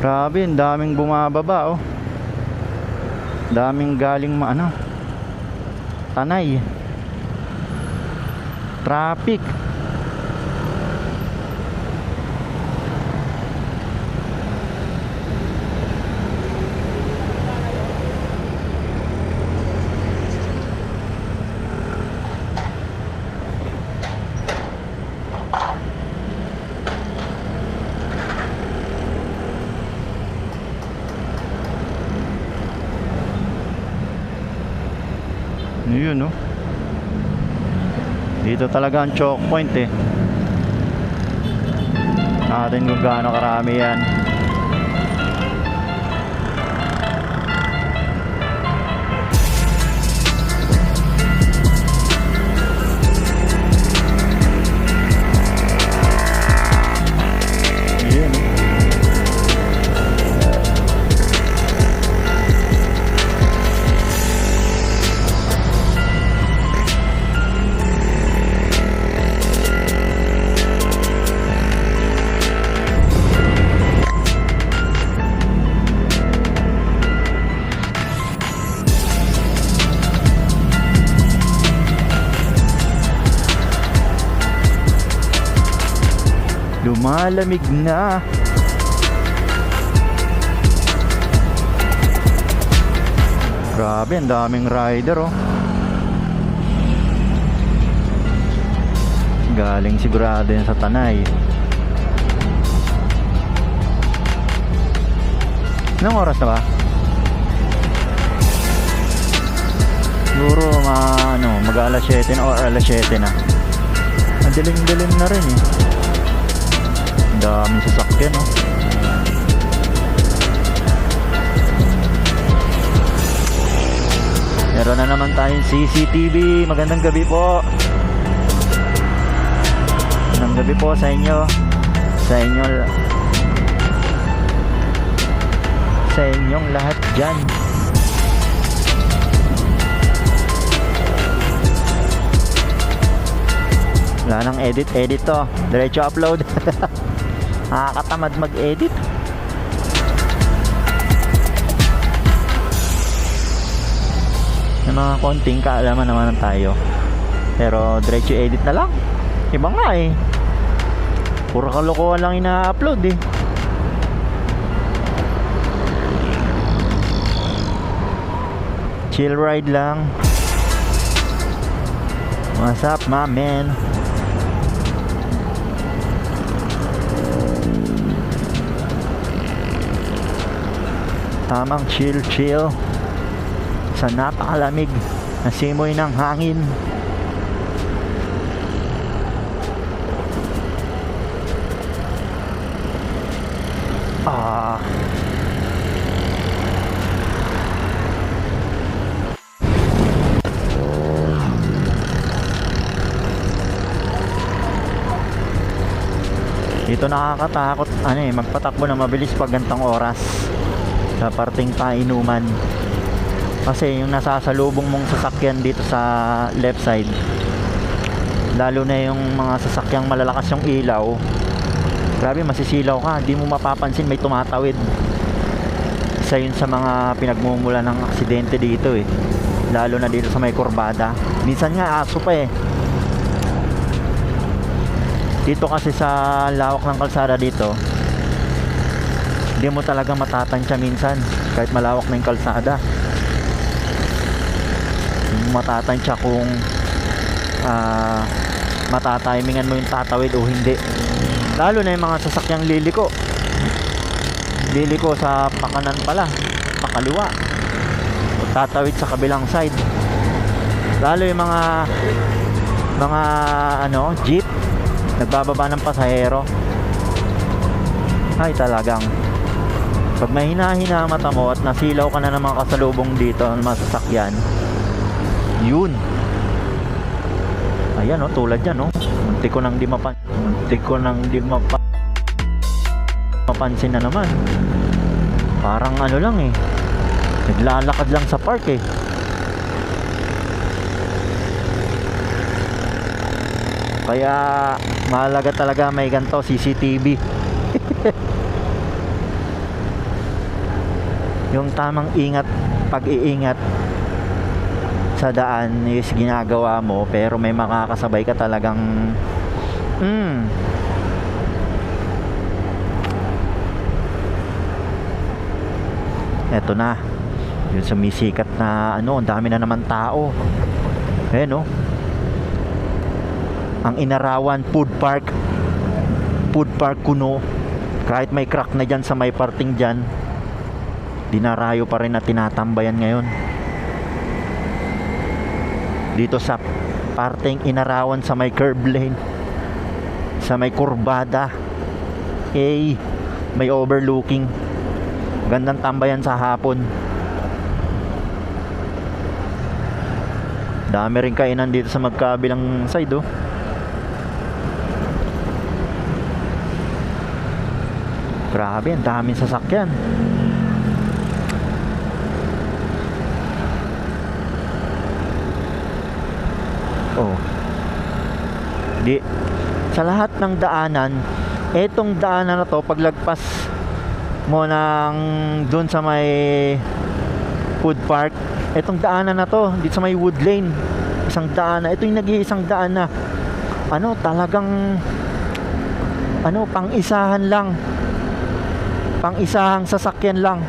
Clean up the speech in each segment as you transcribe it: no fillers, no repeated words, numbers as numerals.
Grabe, ang daming bumababa oh. Daming galing Tanay. Traffic. Yun no. Dito talaga ang choke point eh. Natin kung gaano karami yan. Lumalamig na. Grabe, ang daming rider oh. Galing sigurado yan sa Tanay. Anong oras na ba? Siguro mag alas 7 na o alas 7 na. Madilim-dilim na rin eh. Daming sasakyan no. Meron na naman tayong CCTV. Magandang gabi po. Magandang gabi po sa inyo. Sa inyong lahat dyan. Wala nang edit to. Diretso upload. Nakakatamad mag-edit. May mga konting kaalaman naman tayo. Pero diretso edit na lang. Iba nga eh. Puro kalokohan lang ina-upload eh. Chill ride lang. What's up, my man? Tamang chill sa napakalamig na simoy ng hangin. Dito nakakatakot magpatakbo na mabilis pag gantong oras sa parting painuman. Kasi yung nasasalubong mong sasakyan dito sa left side, lalo na yung mga sasakyang malalakas yung ilaw, grabe masisilaw ka, hindi mo mapapansin may tumatawid. Isa yun sa mga pinagmumula ng aksidente dito eh, lalo na dito sa may kurbada. Minsan nga aso pa eh. Dito kasi sa lawak ng kalsada dito, hindi mo talaga matatansya minsan kahit malawak na yung kalsada. Matatansya kung matatimingan mo yung tatawid o hindi. Lalo na yung mga sasakyang liliko sa pakanan pala, pakaliwa, o tatawid sa kabilang side. Lalo yung mga jeep nagbababa ng pasahero. Ay talagang pag may hina-hina mata mo at nasilaw ka na ng mga kasalubong dito ng mga sasakyan, yun, ayan o, tulad yan o. Muntik ko nang di mapansin na naman. Parang lang eh, naglalakad lang sa park eh. Kaya mahalaga talaga may ganito CCTV. yung tamang ingat, pag-iingat sa daan is ginagawa mo, pero may makakasabay ka talagang eto na yung sumisikat na ano, ang dami na naman tao. Ayan oh, ang Inarawan Food Park Kuno. Kahit may crack na dyan sa may parting dyan, dinarayo pa rin na tinatambayan ngayon dito sa parting Inarawan, sa may curb lane, sa may kurbada. May overlooking, gandang tambayan sa hapon. Dami rin kainan dito sa magkabilang side oh. Grabe, ang daming sasakyan. Oh. Sa lahat ng daanan, etong daanan na to, paglagpas mo ng doon sa may food park, etong daanan na to, dito sa may wood lane, isang daan na, ito yung nag-iisang daan na ano, talagang ano, pang-isahan lang, pang-isahang sasakyan lang.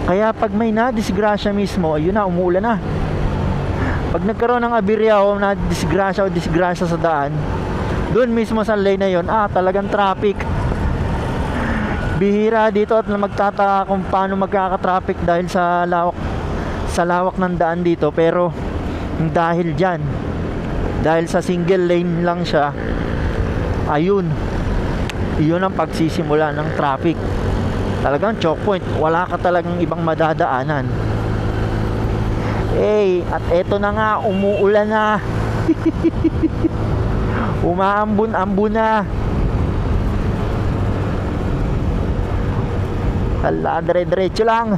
Kaya pag may nadisgrasya mismo, ayun na, umuulan na. Pag nagkaroon ng aberya o nadisgrasya o disgrasya sa daan, doon mismo sa lane na yun, talagang traffic. Bihira dito at magtataka kung paano magkaka-traffic dahil sa lawak ng daan dito. Pero dahil dyan, dahil sa single lane lang siya, ayun, iyon ang pagsisimula ng traffic. Talagang choke point, wala ka talagang ibang madadaanan. At eto na nga, umuulan na. Umaambun-ambun na. Hala, dire-diretso lang.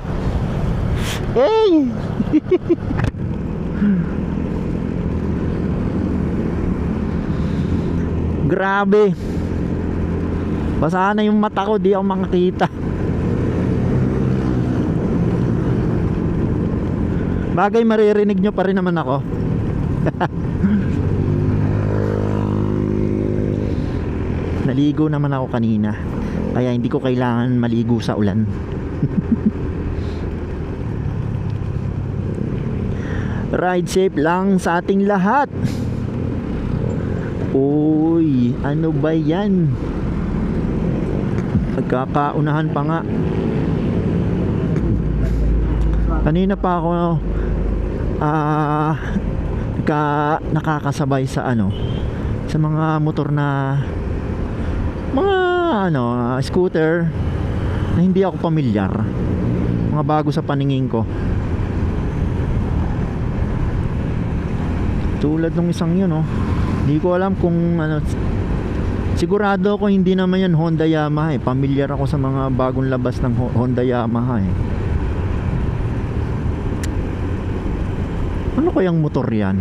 Grabe, basa na yung mata ko, di ako makakita. Bagay maririnig nyo pa rin naman ako. Naligo naman ako kanina, kaya hindi ko kailangan maligo sa ulan. Ride safe lang sa ating lahat. Uy, ano ba yan? Nagkakaunahan pa nga. Kanina pa ako nakakasabay sa sa mga motor na mga scooter na hindi ako pamilyar, mga bago sa paningin ko. Tulad nung isang yun hindi ko alam kung sigurado ako hindi naman yan Honda Yamaha Pamilyar ako sa mga bagong labas ng Honda Yamaha Ano kayang motor yan?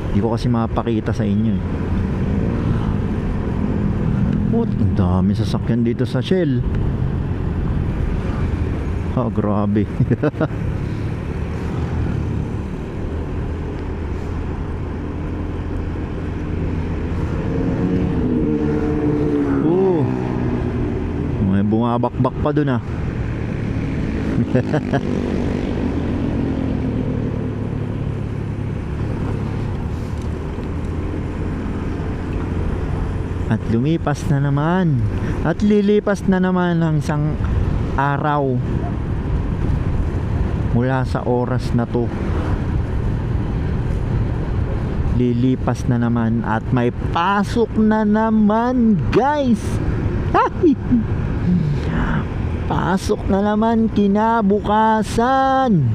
Hindi ko kasi mapakita sa inyo Ang dami sasakyan dito sa Shell. Grabe. May bumabakbak pa dun At lumipas na naman, at lilipas na naman ang isang araw mula sa oras na to. Lilipas na naman at may pasok na naman, guys. Pasok na naman kinabukasan.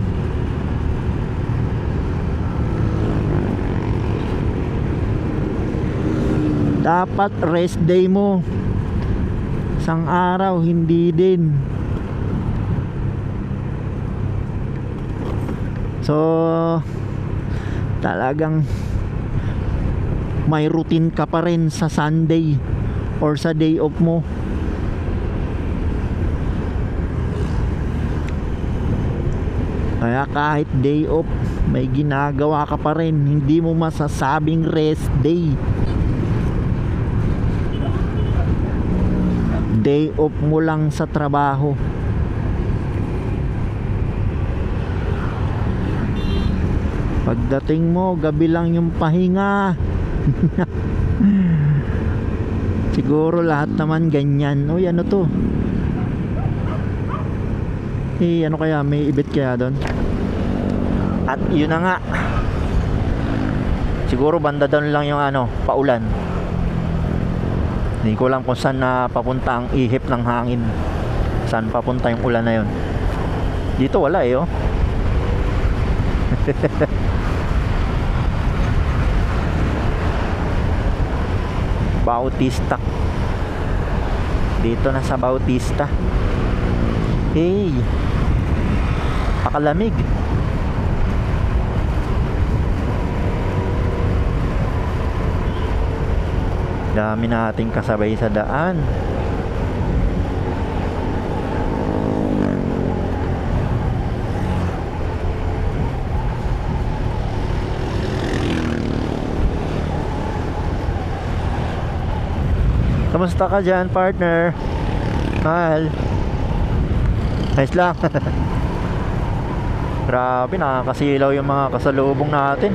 Dapat rest day mo. Isang araw, hindi din. So, talagang may routine ka pa rin sa Sunday or sa day off mo. Kaya kahit day off, may ginagawa ka pa rin. Hindi mo masasabing rest day. Day off mo lang sa trabaho. Pagdating mo, gabi lang yung pahinga. Siguro lahat naman ganyan. Uy, ano to? Ano kaya? May ibit kaya doon? At yun na nga. Siguro banda doon lang yung paulan. Hindi ko lang kung saan na papunta ang ihip ng hangin. Saan papunta yung ulan na yun. Dito wala oh. Bautista. Dito na sa Bautista. Hey, pakalamig. Dami nating kasabay sa daan. Kamusta ka dyan, partner? Mahal. Nice lang. Grabe, nakakasilaw yung mga kasalubong natin.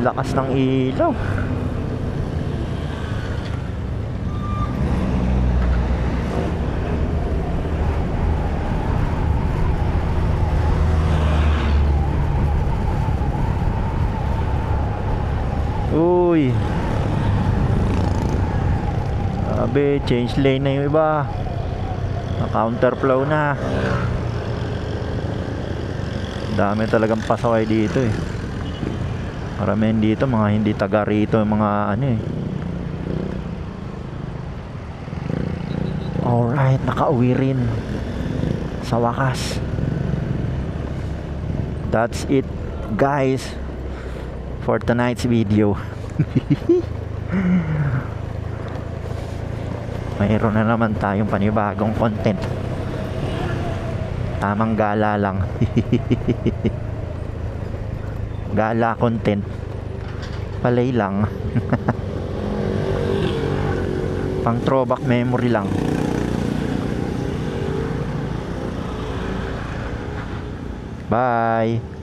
Lakas ng ilaw. Uy, sabi, change lane na yung iba. Counterflow na. Dami talagang pasaway dito eh. Maramihan dito mga hindi taga rito, mga Alright, nakauwi rin sa wakas. That's it guys for tonight's video. Mayroon na naman tayong panibagong content. Tamang gala lang. Gala content. Palay lang. Pang throwback memory lang. Bye.